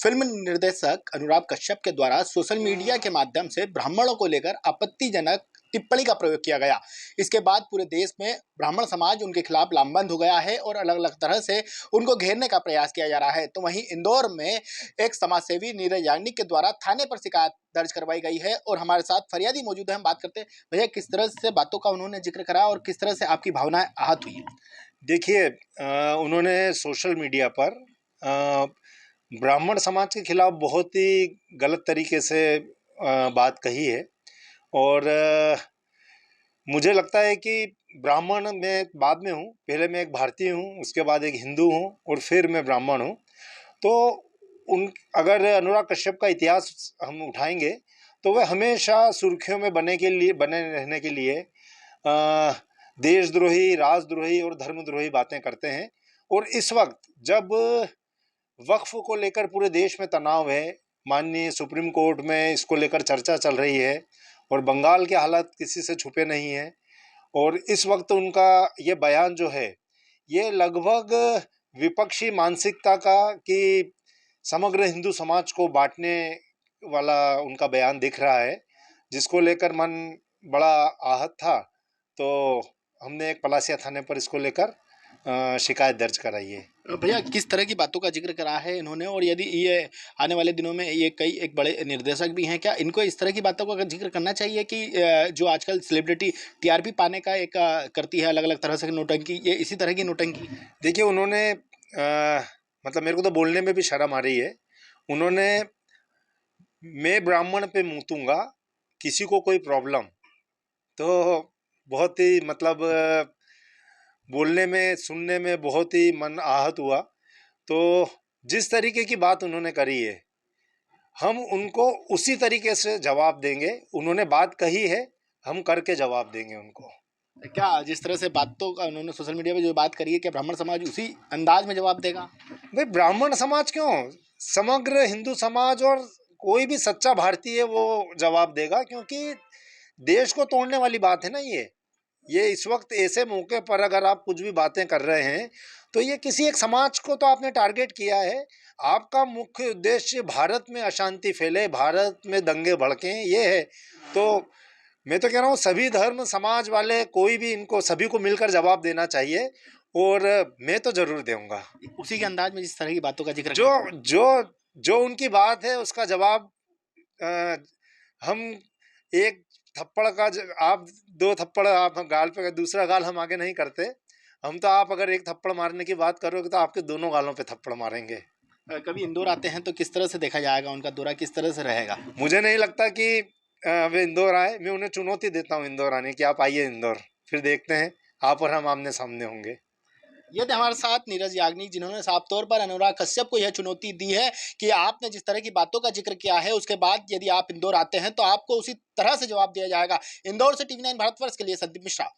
Film निर्देशक अनुराग कश्यप के द्वारा सोशल मीडिया के माध्यम से ब्राह्मणों को लेकर आपत्तिजनक टिप्पणी का प्रयोग किया गया। इसके बाद पूरे देश में ब्राह्मण समाज उनके खिलाफ लामबंद हो गया है और अलग अलग तरह से उनको घेरने का प्रयास किया जा रहा है। तो वहीं इंदौर में एक समाजसेवी नीरज याग्निक के द्वारा थाने पर शिकायत दर्ज करवाई गई है और हमारे साथ फरियादी मौजूद है। हम बात करते हैं, भैया किस तरह से बातों का उन्होंने जिक्र करा और किस तरह से आपकी भावनाएं आहत हुई? देखिए, उन्होंने सोशल मीडिया पर ब्राह्मण समाज के खिलाफ बहुत ही गलत तरीके से बात कही है और मुझे लगता है कि ब्राह्मण मैं बाद में हूँ, पहले मैं एक भारतीय हूँ, उसके बाद एक हिंदू हूँ और फिर मैं ब्राह्मण हूँ। तो अगर अनुराग कश्यप का इतिहास हम उठाएंगे तो वह हमेशा सुर्खियों में बने रहने के लिए देशद्रोही, राजद्रोही और धर्मद्रोही बातें करते हैं। और इस वक्त जब वक्फ को लेकर पूरे देश में तनाव है, माननीय सुप्रीम कोर्ट में इसको लेकर चर्चा चल रही है और बंगाल के हालात किसी से छुपे नहीं हैं, और इस वक्त उनका ये बयान जो है ये लगभग विपक्षी मानसिकता का कि समग्र हिंदू समाज को बांटने वाला उनका बयान दिख रहा है, जिसको लेकर मन बड़ा आहत था। तो हमने एक पलासिया थाने पर इसको लेकर शिकायत दर्ज कराई है। भैया किस तरह की बातों का जिक्र करा है इन्होंने, और यदि ये आने वाले दिनों में ये कई एक बड़े निर्देशक भी हैं, क्या इनको इस तरह की बातों का जिक्र करना चाहिए कि जो आजकल सेलिब्रिटी टीआरपी पाने का एक करती है अलग अलग तरह से नोटंकी, ये इसी तरह की नोटंकी? देखिए, उन्होंने मतलब मेरे को तो बोलने में भी शर्म आ रही है। उन्होंने मैं ब्राह्मण पे मूतूंगा, किसी को कोई प्रॉब्लम, तो बहुत ही मतलब बोलने में सुनने में बहुत ही मन आहत हुआ। तो जिस तरीके की बात उन्होंने करी है हम उनको उसी तरीके से जवाब देंगे। उन्होंने बात कही है, हम करके जवाब देंगे उनको। क्या जिस तरह से बातों का उन्होंने सोशल मीडिया पे जो बात करी है, क्या ब्राह्मण समाज उसी अंदाज में जवाब देगा? भाई, ब्राह्मण समाज क्यों, समग्र हिंदू समाज और कोई भी सच्चा भारतीय वो जवाब देगा, क्योंकि देश को तोड़ने वाली बात है ना ये इस वक्त ऐसे मौके पर अगर आप कुछ भी बातें कर रहे हैं तो ये किसी एक समाज को तो आपने टारगेट किया है। आपका मुख्य उद्देश्य भारत में अशांति फैले, भारत में दंगे भड़कें, ये है। तो मैं तो कह रहा हूँ सभी धर्म समाज वाले कोई भी इनको सभी को मिलकर जवाब देना चाहिए और मैं तो जरूर दूंगा उसी के अंदाज में जिस तरह की बातों का जिक्र जो जो जो उनकी बात है उसका जवाब। हम एक थप्पड़ का आप दो थप्पड़ आप गाल पे, दूसरा गाल हम आगे नहीं करते। हम तो आप अगर एक थप्पड़ मारने की बात करोगे तो आपके दोनों गालों पे थप्पड़ मारेंगे। कभी इंदौर आते हैं तो किस तरह से देखा जाएगा, उनका दौरा किस तरह से रहेगा? मुझे नहीं लगता कि वे इंदौर आए। मैं उन्हें चुनौती देता हूँ इंदौर आने की, आप आइए इंदौर, फिर देखते हैं आप और हम आमने सामने होंगे। ये थे हमारे साथ नीरज याग्निक, जिन्होंने साफ तौर पर अनुराग कश्यप को यह चुनौती दी है कि आपने जिस तरह की बातों का जिक्र किया है उसके बाद यदि आप इंदौर आते हैं तो आपको उसी तरह से जवाब दिया जाएगा। इंदौर से TV9 भारतवर्ष के लिए संदीप मिश्रा।